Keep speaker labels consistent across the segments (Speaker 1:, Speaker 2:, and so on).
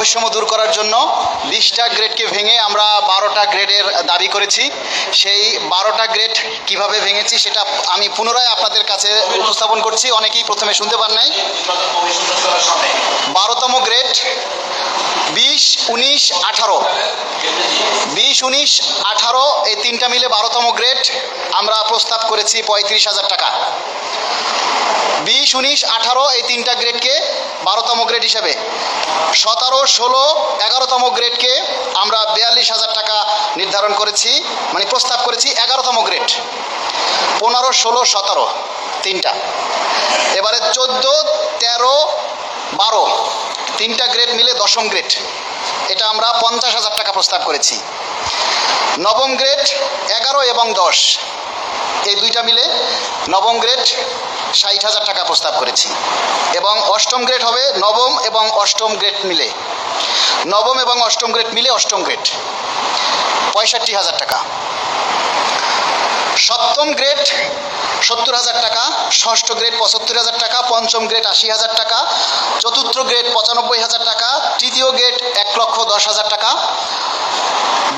Speaker 1: বৈষম্য দূর করার জন্য 20টা গ্রেডকে ভেঙে আমরা 12টা গ্রেডের দাবি করেছি। সেই 12টা গ্রেড কিভাবে ভেঙেছি সেটা আমি পুনরায় আপনাদের কাছে উপস্থাপন করছি। অনেকেই প্রথমে শুনতে পান নাই। 12তম গ্রেড 20, 19, 18, 20, 19, 18 এই তিনটা মিলে 12তম গ্রেড আমরা প্রস্তাব করেছি 35,000 টাকা। 20, 19, 18 এই তিনটা গ্রেডকে 12তম গ্রেড হিসাবে, 17, 16, 11তম গ্রেডকে আমরা 42,000 টাকা নির্ধারণ করেছি, মানে প্রস্তাব করেছি 11তম গ্রেড। 15, 16, 17 তিনটা। এবারে 14, 13, 12 তিনটা গ্রেড মিলে 10ম গ্রেড, এটা আমরা 50,000 টাকা প্রস্তাব করেছি। 9ম গ্রেড 11 এবং 10 এই দুইটা মিলে 9ম গ্রেড 60,000 টাকা প্রস্তাব করেছি। এবং 8ম গ্রেড হবে 9ম এবং 8ম গ্রেড মিলে, 9ম এবং 8ম গ্রেড মিলে 8ম গ্রেড 65,000 টাকা। 7ম গ্রেড 70,000 টাকা, 6ষ্ঠ গ্রেড 75,000 টাকা, 5ম গ্রেড 80,000 টাকা, 4র্থ গ্রেড 95,000 টাকা, 3য় গ্রেড 1,10,000 টাকা,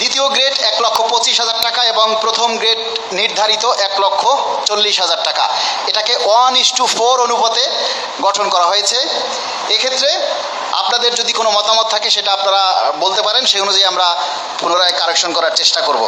Speaker 1: 2য় গ্রেড 1,25,000 টাকা এবং 1ম গ্রেড নির্ধারিত 1,40,000 টাকা। এটাকে 1:4 অনুপাতে গঠন করা হয়েছে। এক্ষেত্রে আপনাদের যদি কোনো মতামত থাকে সেটা আপনারা বলতে পারেন, সেই অনুযায়ী আমরা পুনরায় কারেকশন করার চেষ্টা করব।